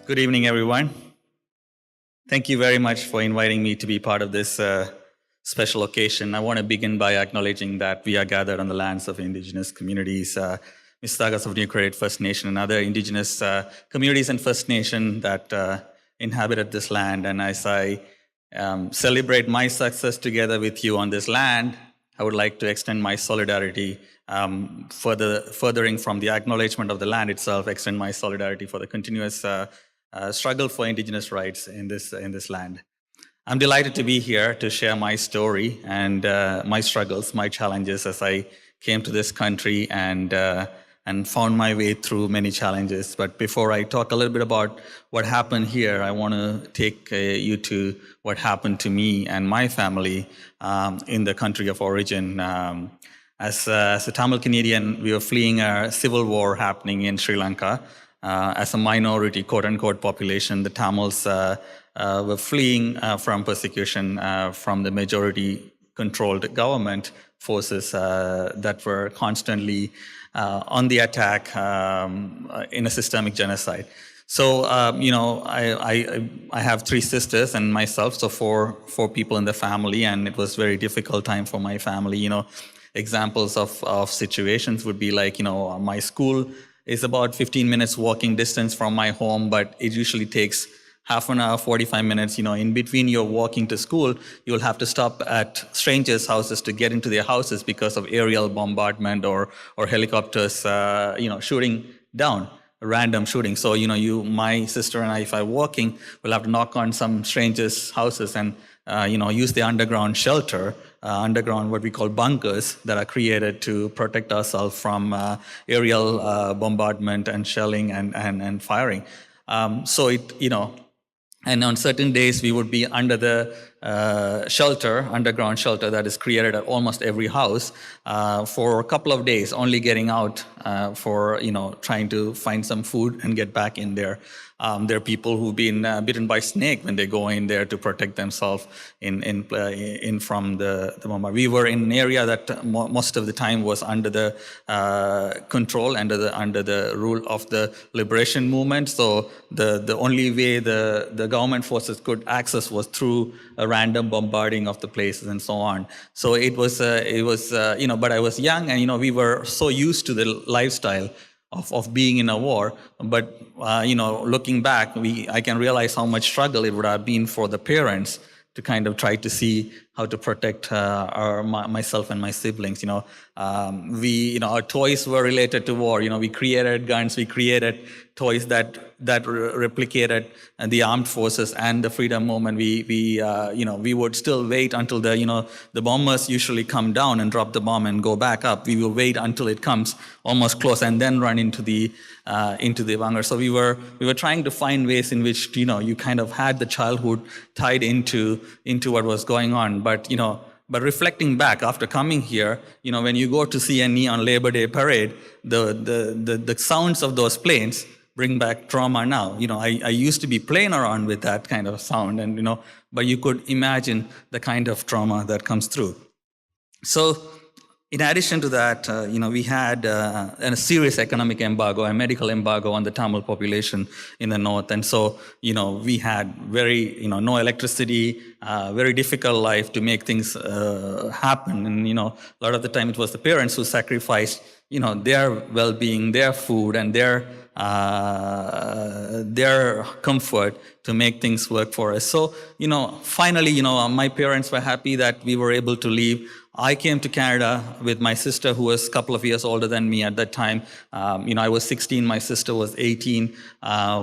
Good evening, everyone. Thank you very much for inviting me to be part of this special occasion. I want to begin by acknowledging that we are gathered on the lands of Indigenous communities, Mississaugas of New Credit First Nation, and other Indigenous communities and First Nation that inhabited this land. And as I celebrate my success together with you on this land, I would like to extend my solidarity, furthering from the acknowledgement of the land itself, extend my solidarity for the continuous struggle for Indigenous rights in this land. I'm delighted to be here to share my story and my struggles, my challenges as I came to this country and found my way through many challenges. But before I talk a little bit about what happened here, I want to take you to what happened to me and my family in the country of origin. As a Tamil Canadian, we were fleeing a civil war happening in Sri Lanka. As a minority, quote-unquote, population, the Tamils were fleeing from persecution from the majority-controlled government forces that were constantly on the attack in a systemic genocide. So, I have three sisters and myself, so four people in the family, and it was a very difficult time for my family. Examples of situations would be like, my school is about 15 minutes walking distance from my home, but it usually takes half an hour, 45 minutes. In between your walking to school, you'll have to stop at strangers' houses to get into their houses because of aerial bombardment or helicopters, shooting down, random shooting. So, my sister and I, if I'm walking, we'll have to knock on some strangers' houses and, use the underground shelter, underground what we call bunkers that are created to protect ourselves from aerial bombardment and shelling and firing. And on certain days, we would be under the underground shelter that is created at almost every house for a couple of days, only getting out for, trying to find some food and get back in there. There are people who've been bitten by snake when they go in there to protect themselves in from the bombardment. We were in an area that most of the time was under the control, under the rule of the liberation movement. So the only way the government forces could access was through a random bombarding of the places and so on. So it was but I was young and we were so used to the lifestyle of being in a war, but looking back, I can realize how much struggle it would have been for the parents to kind of try to see how to protect myself and my siblings. Our toys were related to war. We created guns, we created toys that replicated the armed forces and the freedom movement. We would still wait until the bombers usually come down and drop the bomb and go back up. We will wait until it comes almost close and then run into the bunker. So we were trying to find ways in which you kind of had the childhood tied into what was going on. But reflecting back after coming here, when you go to see a neon Labor Day parade, the sounds of those planes bring back trauma now. I used to be playing around with that kind of sound, and but you could imagine the kind of trauma that comes through. So, in addition to that, we had a serious economic embargo, a medical embargo on the Tamil population in the north. And so, we had very, no electricity, very difficult life to make things happen. And, a lot of the time it was the parents who sacrificed, their well-being, their food, and their comfort to make things work for us. So, finally, my parents were happy that we were able to leave. I came to Canada with my sister, who was a couple of years older than me at that time. I was 16, my sister was 18.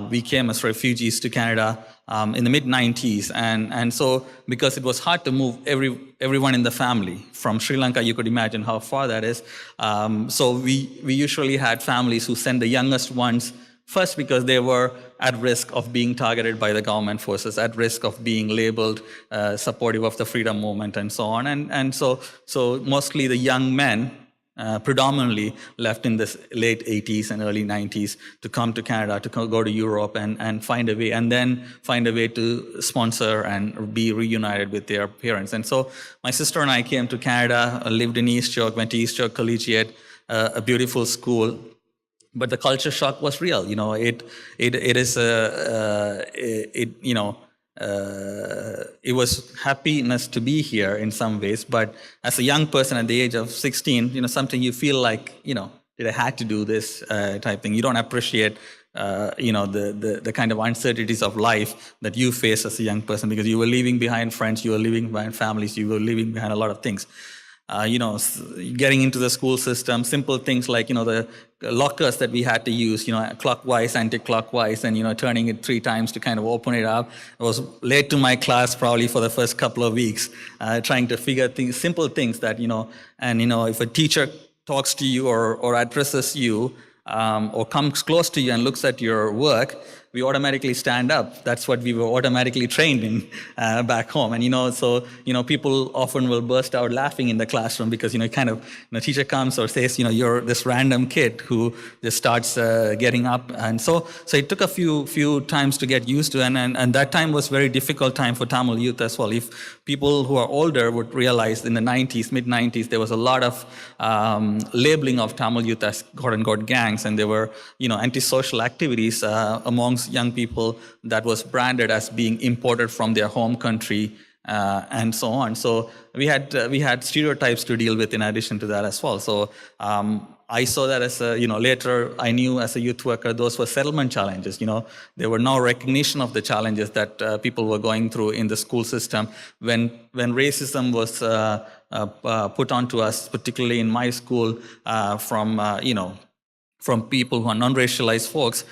We came as refugees to Canada in the mid-90s. And so, because it was hard to move everyone in the family from Sri Lanka, you could imagine how far that is. So we usually had families who sent the youngest ones first because they were at risk of being targeted by the government forces, at risk of being labeled supportive of the freedom movement and so on. And so mostly the young men predominantly left in the late 80s and early 90s to come to Canada, to go to Europe and find a way, and then find a way to sponsor and be reunited with their parents. And so my sister and I came to Canada, lived in East York, went to East York Collegiate, a beautiful school. but the culture shock was real. It is it was happiness to be here in some ways, but as a young person at the age of 16, something you feel like, did I had to do this type thing. You don't appreciate the kind of uncertainties of life that you face as a young person, because you were leaving behind friends, you were leaving behind families, you were leaving behind a lot of things. Getting into the school system, simple things like, the lockers that we had to use, clockwise, anti-clockwise, and, turning it 3 times to kind of open it up. I was late to my class probably for the first couple of weeks, trying to figure things, simple things that, if a teacher talks to you or addresses you, or comes close to you and looks at your work, we automatically stand up. That's what we were automatically trained in back home. And, so, people often will burst out laughing in the classroom because, teacher comes or says, you're this random kid who just starts getting up. And so it took a few times to get used to, and that time was very difficult time for Tamil youth as well. If people who are older would realize in the 90s, mid-90s, there was a lot of labeling of Tamil youth as quote-unquote gangs, and there were, antisocial activities amongst young people that was branded as being imported from their home country, and so on. So we had stereotypes to deal with in addition to that as well. So I saw that as later I knew as a youth worker, those were settlement challenges. There were no recognition of the challenges that people were going through in the school system. When racism was put onto us, particularly in my school, from people who are non-racialized folks,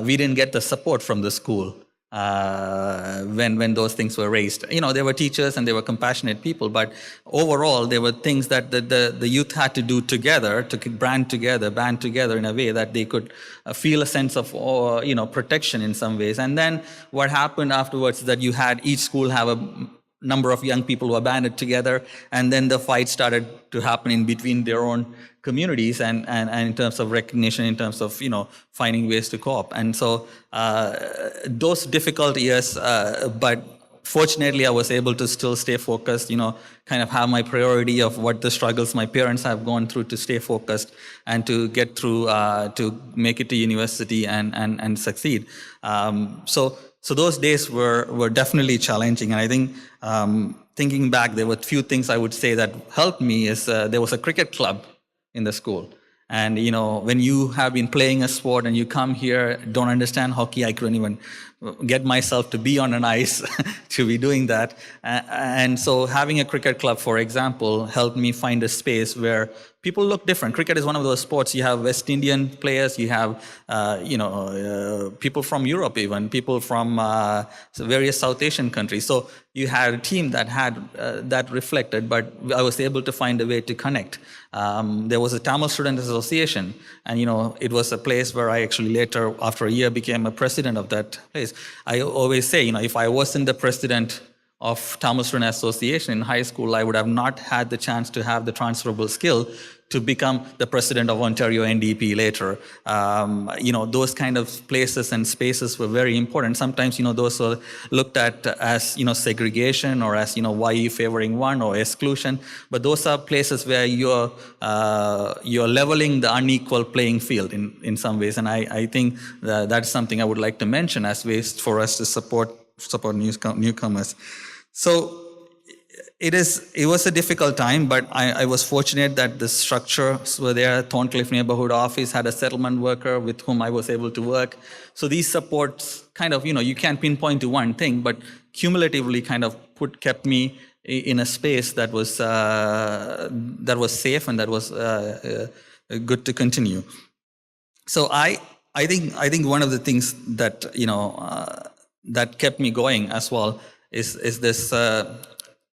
we didn't get the support from the school when those things were raised. There were teachers and there were compassionate people, but overall there were things that the youth had to do together, to band together in a way that they could feel a sense of protection in some ways. And then what happened afterwards is that you had each school have a number of young people who were banded together, and then the fight started to happen in between their own communities, and in terms of recognition, in terms of finding ways to cope. And so those difficult years, but fortunately I was able to still stay focused, kind of have my priority of what the struggles my parents have gone through, to stay focused and to get through, to make it to university and succeed. So those days were definitely challenging. And I think thinking back, there were a few things I would say that helped me. Is there was a cricket club in the school. And, when you have been playing a sport and you come here, don't understand hockey, I couldn't even get myself to be on an ice to be doing that. And so having a cricket club, for example, helped me find a space where people look different. Cricket is one of those sports. You have West Indian players, you have, people from Europe even, people from various South Asian countries. So you had a team that had that reflected, but I was able to find a way to connect. There was a Tamil Student Association, and, it was a place where I actually later, after a year, became a president of that place. I always say, if I wasn't the president of Tamil Student Association in high school, I would have not had the chance to have the transferable skill to become the president of Ontario NDP later. Those kind of places and spaces were very important. Sometimes, those were looked at as, segregation, or as, why are you favoring one, or exclusion. But those are places where you're leveling the unequal playing field in some ways. And I think that's something I would like to mention as ways for us to support newcomers. So it was a difficult time, but I was fortunate that the structures were there. Thorncliffe Neighborhood Office had a settlement worker with whom I was able to work. So these supports kind of, you can't pinpoint to one thing, but cumulatively kind of kept me in a space that was safe and that was good to continue. So I think one of the things that that kept me going as well is this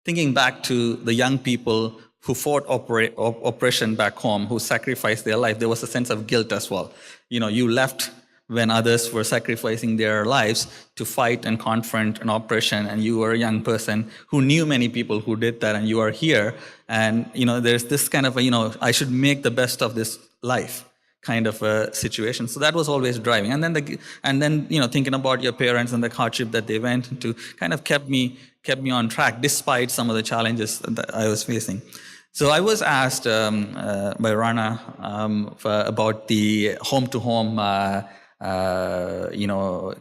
thinking back to the young people who fought oppression back home, who sacrificed their life. There was a sense of guilt as well. You left when others were sacrificing their lives to fight and confront an oppression, and you were a young person who knew many people who did that, and you are here, and there's this kind of I should make the best of this life kind of a situation. So that was always driving. And then thinking about your parents and the hardship that they went into kind of kept me on track despite some of the challenges that I was facing. So I was asked by Rana about the home-to-home,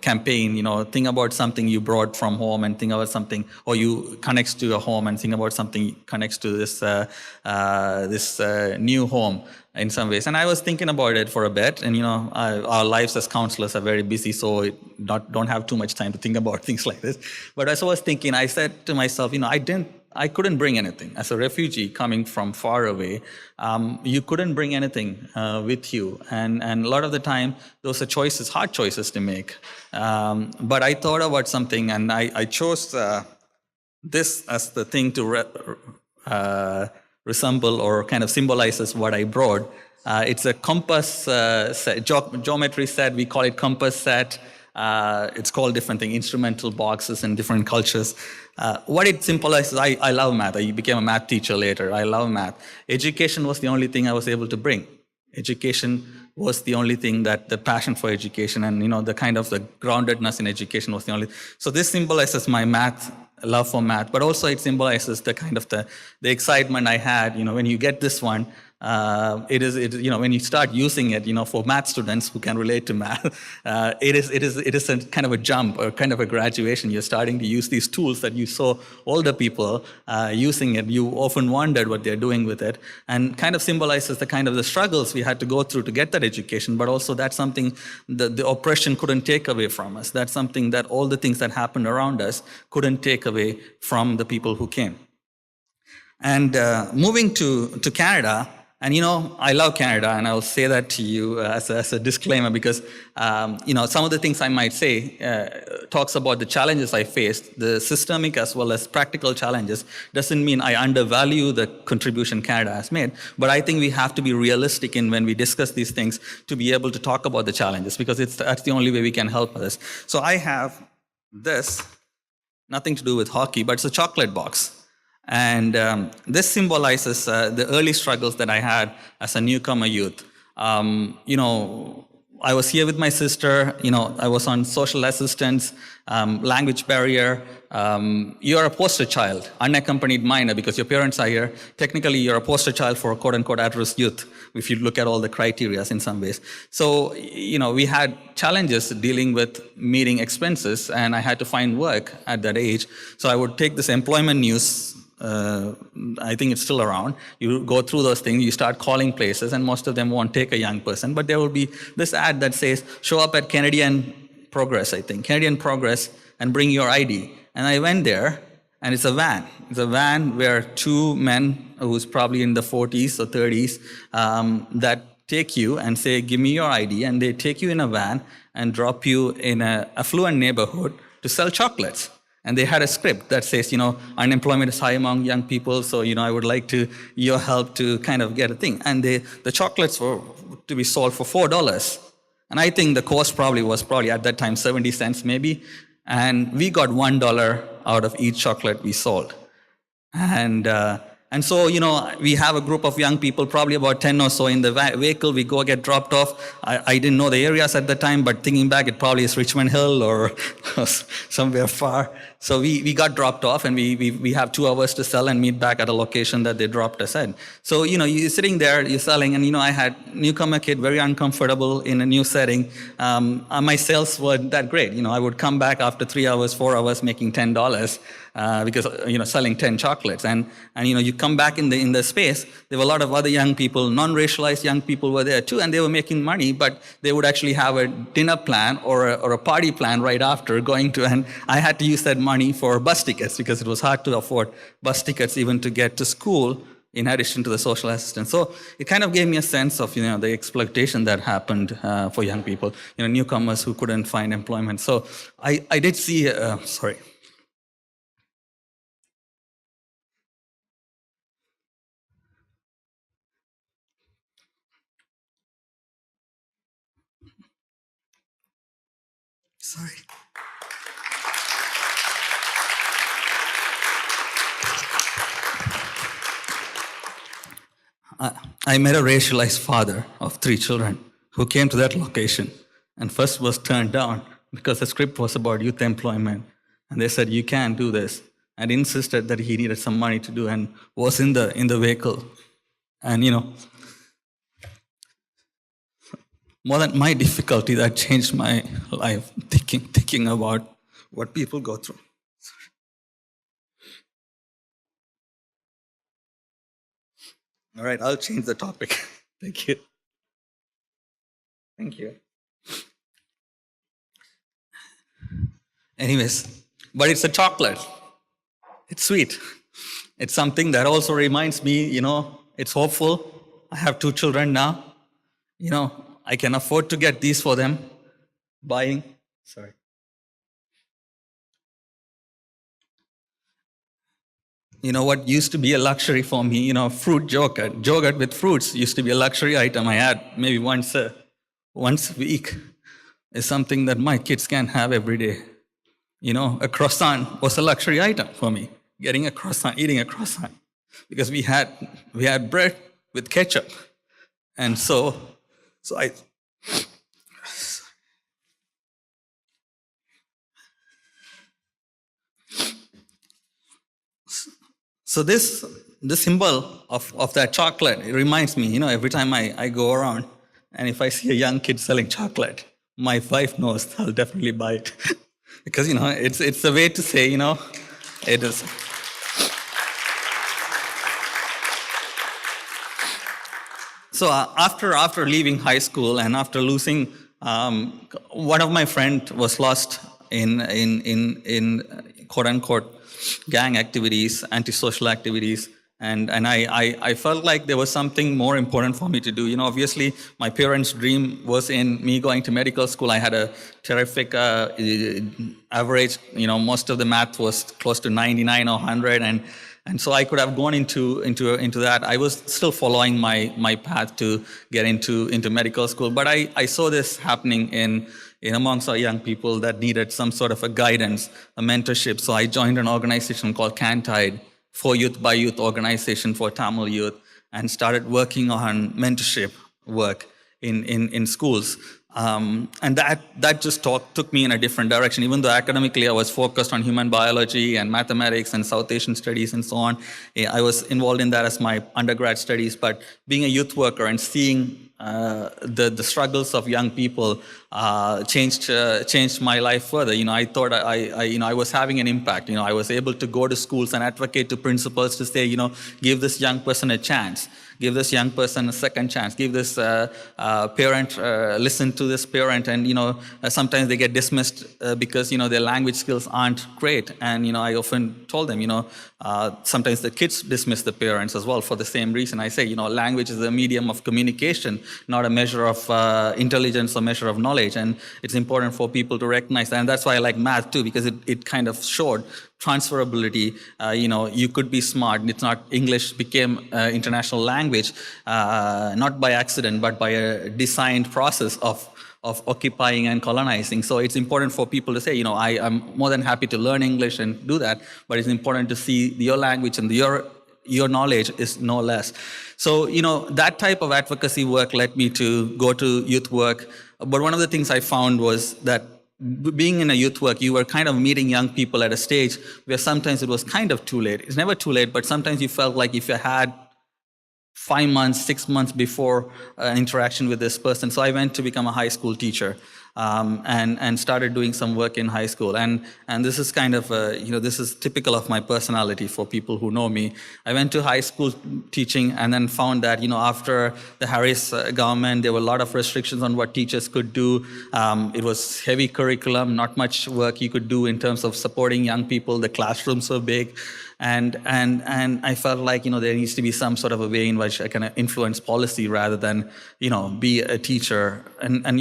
campaign. Think about something you brought from home and think about something, or you connects to your home and think about something connects to this new home in some ways. And I was thinking about it for a bit. And our lives as counselors are very busy, so don't have too much time to think about things like this. But as I was thinking, I said to myself, I couldn't bring anything. As a refugee coming from far away, you couldn't bring anything with you. And a lot of the time, those are choices, hard choices to make. But I thought about something, and I chose this as the thing to resemble or kind of symbolizes what I brought. It's a compass set, geometry set. We call it compass set. It's called different things, instrumental boxes in different cultures. What it symbolizes, I love math. I became a math teacher later. I love math. Education was the only thing I was able to bring. Education was the only thing that the passion for education and the kind of the groundedness in education was the only. So this symbolizes my math, love for math, but also it symbolizes the kind of the excitement I had. When you get this one, it is when you start using it, for math students who can relate to math, it is a kind of a jump or kind of a graduation. You're starting to use these tools that you saw older people using it. You often wondered what they're doing with it, and kind of symbolizes the kind of the struggles we had to go through to get that education, but also that's something that the oppression couldn't take away from us. That's something that all the things that happened around us couldn't take away from the people who came. And moving to Canada, and I love Canada, and I'll say that to you as a disclaimer because some of the things I might say talks about the challenges I faced, the systemic as well as practical challenges. Doesn't mean I undervalue the contribution Canada has made, but I think we have to be realistic in when we discuss these things to be able to talk about the challenges, because that's the only way we can help others. So I have this, nothing to do with hockey, but it's a chocolate box. And this symbolizes the early struggles that I had as a newcomer youth. I was here with my sister. I was on social assistance, language barrier. You're a poster child, unaccompanied minor, because your parents are here. Technically, you're a poster child for quote-unquote at-risk youth, if you look at all the criteria in some ways. So, we had challenges dealing with meeting expenses, and I had to find work at that age. So I would take this employment news. I think it's still around. You go through those things, you start calling places, and most of them won't take a young person. But there will be this ad that says, show up at Canadian Progress, and bring your ID. And I went there, and it's a van. It's a van where two men who's probably in the 40s or 30s that take you and say, give me your ID. And they take you in a van and drop you in an affluent neighborhood to sell chocolates. And they had a script that says, unemployment is high among young people, so, I would like your help to kind of get a thing. And the chocolates were to be sold for $4. And I think the cost was at that time 70 cents maybe. And we got $1 out of each chocolate we sold. And so, we have a group of young people, probably about 10 or so in the vehicle. We go get dropped off. I didn't know the areas at the time, but thinking back, it probably is Richmond Hill or somewhere far. So we got dropped off, and we have 2 hours to sell and meet back at a location that they dropped us at. So, you're sitting there, you're selling, and, I had newcomer kid, very uncomfortable in a new setting. My sales weren't that great. I would come back after 3 hours, 4 hours, making $10. Because selling 10 chocolates, and you come back in the space, there were a lot of other young people, non-racialized young people were there too, and they were making money, but they would actually have a dinner plan or a party plan right after going to, and I had to use that money for bus tickets because it was hard to afford bus tickets even to get to school in addition to the social assistance. So it kind of gave me a sense of the exploitation that happened for young people, newcomers who couldn't find employment. So I did see sorry. Sorry. I met a racialized father of 3 children who came to that location and first was turned down because the script was about youth employment. And they said, you can't do this. and insisted that he needed some money to do, and was in the vehicle. And more than my difficulty, that changed my life, thinking about what people go through. All right, I'll change the topic. Thank you. Thank you. Anyways, but it's a chocolate. It's sweet. It's something that also reminds me, it's hopeful. I have 2 children now. I can afford to get these for them. Sorry. What used to be a luxury for me, fruit yogurt with fruits used to be a luxury item I had maybe once a week. Is something that my kids can have every day. A croissant was a luxury item for me. Getting a croissant, eating a croissant, because we had bread with ketchup, and so I. So this symbol of that chocolate, it reminds me, every time I go around, and if I see a young kid selling chocolate, my wife knows I'll definitely buy it. Because, it's a way to say, it is. So after leaving high school and after losing, one of my friend was lost in quote unquote gang activities, antisocial activities. And I felt like there was something more important for me to do. Obviously, my parents' dream was in me going to medical school. I had a terrific average. Most of the math was close to 99 or 100, and so I could have gone into that. I was still following my path to get into medical school, but I saw this happening in amongst our young people that needed some sort of a guidance, a mentorship. So I joined an organization called Cantide, for Youth by Youth organization for Tamil youth, and started working on mentorship work in schools. And that just took me in a different direction. Even though academically I was focused on human biology and mathematics and South Asian studies and so on, I was involved in that as my undergrad studies. But being a youth worker and seeing the struggles of young people changed my life further. I thought I was having an impact. I was able to go to schools and advocate to principals to say, give this young person a chance. Give this young person a second chance. Give this parent, listen to this parent. And, sometimes they get dismissed because, their language skills aren't great. And, I often told them, sometimes the kids dismiss the parents as well for the same reason. I say, language is a medium of communication, not a measure of intelligence or measure of knowledge. And it's important for people to recognize that. And that's why I like math too, because it kind of showed transferability. You could be smart. It's not, English became international language, not by accident, but by a designed process of occupying and colonizing. So it's important for people to say, I'm more than happy to learn English and do that, but it's important to see your language and your knowledge is no less. So, that type of advocacy work led me to go to youth work. But one of the things I found was that being in a youth work, you were kind of meeting young people at a stage where sometimes it was kind of too late. It's never too late, but sometimes you felt like if you had 5 months, 6 months before an interaction with this person. So I went to become a high school teacher and started doing some work in high school. And this is kind of, this is typical of my personality for people who know me. I went to high school teaching and then found that, after the Harris government, there were a lot of restrictions on what teachers could do. It was heavy curriculum, not much work you could do in terms of supporting young people. The classrooms were big. And I felt like, there needs to be some sort of a way in which I can influence policy rather than, be a teacher. And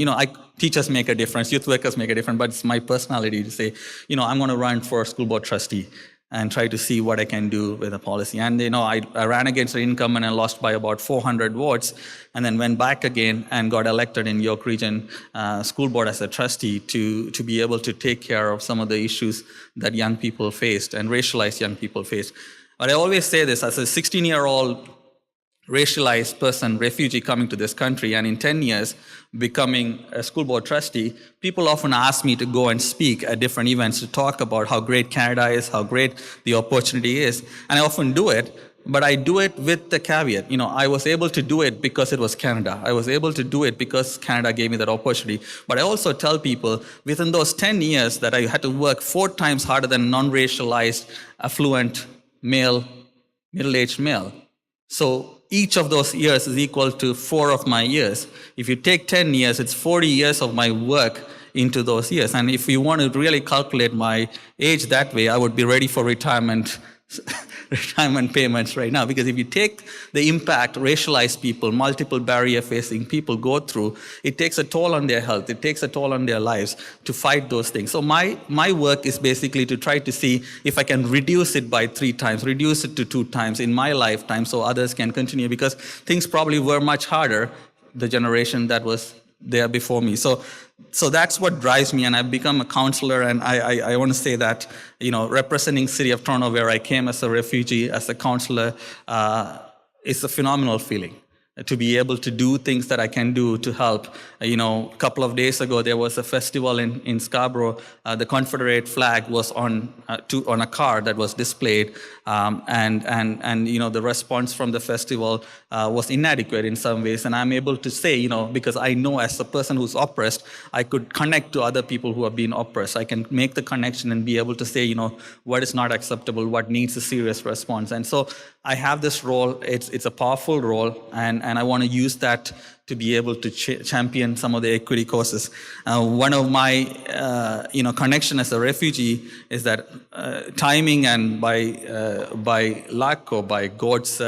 teachers make a difference, youth workers make a difference, but it's my personality to say, I'm going to run for school board trustee and try to see what I can do with the policy. And, I ran against the incumbent and lost by about 400 votes, and then went back again and got elected in York Region School Board as a trustee to be able to take care of some of the issues that young people faced and racialized young people faced. But I always say this, as a 16-year-old racialized person, refugee coming to this country, and in 10 years becoming a school board trustee, people often ask me to go and speak at different events to talk about how great Canada is, how great the opportunity is. And I often do it, but I do it with the caveat. I was able to do it because it was Canada. I was able to do it because Canada gave me that opportunity. But I also tell people, within those 10 years that I had to work 4 times harder than non-racialized, affluent male, middle-aged male. So each of those years is equal to 4 of my years. If you take 10 years, it's 40 years of my work into those years. And if you want to really calculate my age that way, I would be ready for retirement payments right now. Because if you take the impact racialized people, multiple barrier facing people go through, it takes a toll on their health, it takes a toll on their lives to fight those things. So my work is basically to try to see if I can reduce it by 3 times, reduce it to 2 times in my lifetime so others can continue, because things probably were much harder, the generation that was there before me. So that's what drives me, and I've become a councillor, and I want to say that, representing City of Toronto, where I came as a refugee, as a councillor, is a phenomenal feeling. To be able to do things that I can do to help. A couple of days ago, there was a festival in Scarborough. The Confederate flag was on a car that was displayed, and the response from the festival was inadequate in some ways. And I'm able to say, because I know as a person who's oppressed, I could connect to other people who have been oppressed. I can make the connection and be able to say, what is not acceptable, what needs a serious response. And so I have this role. It's a powerful role, and I want to use that to be able to champion some of the equity causes. One of my connection as a refugee is that timing, and by luck or by God's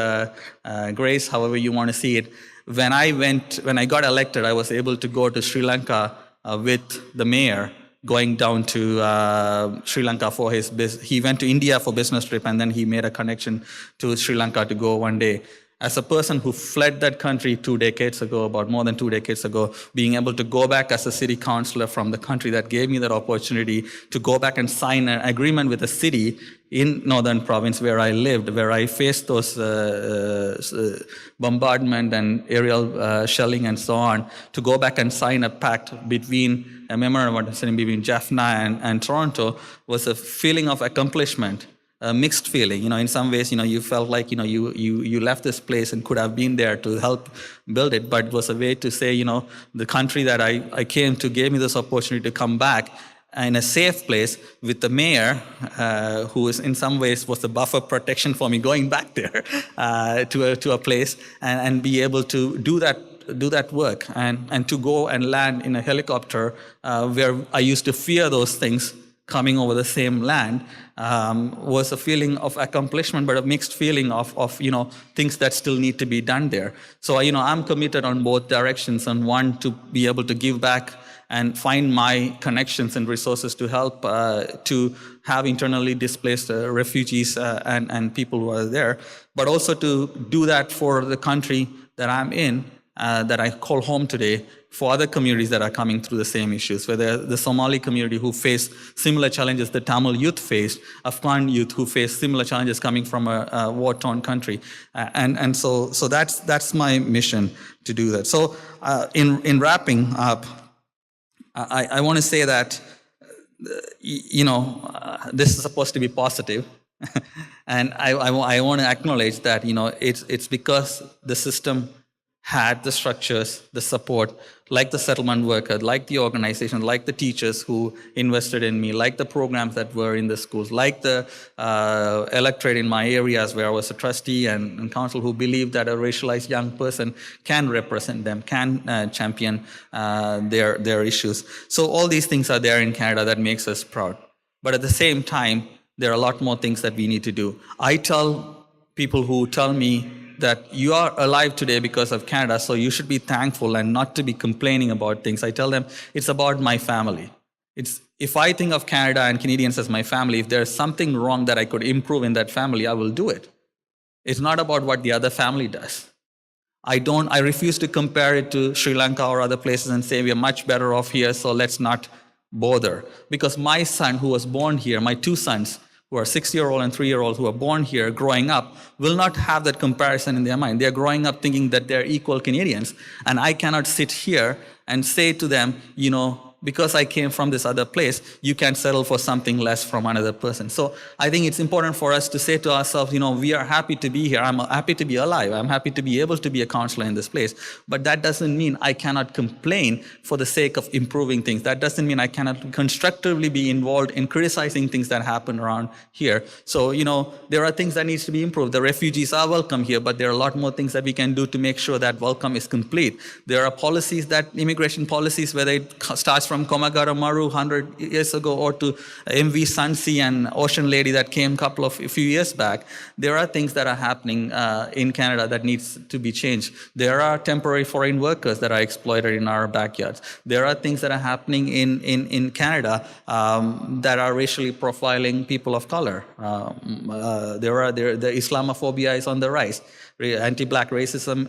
grace, however you want to see it, when I got elected, I was able to go to Sri Lanka with the mayor, going down to Sri Lanka for his business. He went to India for business trip, and then he made a connection to Sri Lanka to go one day. As a person who fled that country 2 decades ago, about more than 2 decades ago, being able to go back as a city councillor from the country that gave me that opportunity to go back and sign an agreement with a city in Northern Province where I lived, where I faced those bombardment and aerial shelling and so on, to go back and sign a pact between a memorandum of understanding between Jaffna and Toronto was a feeling of accomplishment. A mixed feeling, in some ways, you felt like, you left this place and could have been there to help build it, but it was a way to say, the country that I came to gave me this opportunity to come back in a safe place with the mayor, who is in some ways was the buffer protection for me going back there to a place and be able to do that work and to go and land in a helicopter where I used to fear those things coming over the same land, was a feeling of accomplishment, but a mixed feeling of things that still need to be done there. So I'm committed on both directions, and one, to be able to give back and find my connections and resources to help to have internally displaced refugees and people who are there, but also to do that for the country that I'm in, that I call home today, for other communities that are coming through the same issues, whether the Somali community who face similar challenges the Tamil youth faced, Afghan youth who face similar challenges coming from a war-torn country. And so that's my mission to do that. So in wrapping up, I want to say that, this is supposed to be positive. And I want to acknowledge that, it's because the system had the structures, the support, like the settlement worker, like the organization, like the teachers who invested in me, like the programs that were in the schools, like the electorate in my areas where I was a trustee and council, who believed that a racialized young person can represent them, can champion their issues. So all these things are there in Canada that makes us proud. But at the same time, there are a lot more things that we need to do. I tell people who tell me that you are alive today because of Canada, so you should be thankful and not to be complaining about things. I tell them it's about my family. If I think of Canada and Canadians as my family, if there's something wrong that I could improve in that family, I will do it. It's not about what the other family does. I refuse to compare it to Sri Lanka or other places and say we are much better off here, so let's not bother. Because my son, who was born here, my 2 sons, who are 6-year-old and 3-year-old who are born here, growing up, will not have that comparison in their mind. They're growing up thinking that they're equal Canadians, and I cannot sit here and say to them, you know, because I came from this other place, you can settle for something less from another person. So I think it's important for us to say to ourselves, you know, we are happy to be here. I'm happy to be alive. I'm happy to be able to be a counselor in this place. But that doesn't mean I cannot complain for the sake of improving things. That doesn't mean I cannot constructively be involved in criticizing things that happen around here. So, you know, there are things that needs to be improved. The refugees are welcome here, but there are a lot more things that we can do to make sure that welcome is complete. There are policies that, immigration policies, whether it starts from Komagara Maru 100 years ago or to MV Sansi and Ocean Lady that came a few years back, there are things that are happening in Canada that needs to be changed. There are temporary foreign workers that are exploited in our backyards. There are things that are happening in Canada that are racially profiling people of color. The Islamophobia is on the rise. Anti-black racism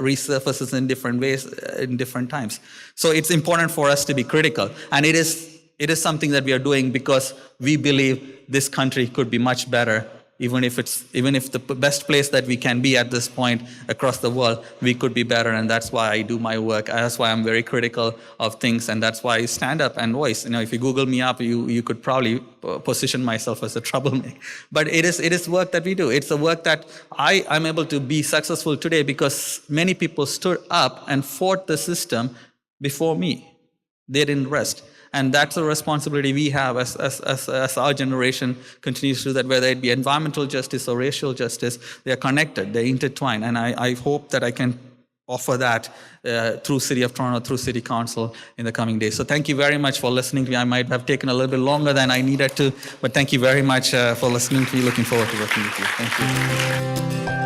resurfaces in different ways in different times. So it's important for us to be critical, and it is something that we are doing because we believe this country could be much better. Even if the best place that we can be at this point across the world, we could be better, and that's why I do my work. That's why I'm very critical of things, and that's why I stand up and voice. You know, if you Google me up, you could probably position myself as a troublemaker. But it is work that we do. It's a work that I'm able to be successful today because many people stood up and fought the system before me. They didn't rest. And that's a responsibility we have as our generation continues to do that, whether it be environmental justice or racial justice. They're connected, they're intertwined. And I hope that I can offer that through City of Toronto, through City Council in the coming days. So thank you very much for listening to me. I might have taken a little bit longer than I needed to, but thank you very much for listening to me. Looking forward to working with you. Thank you.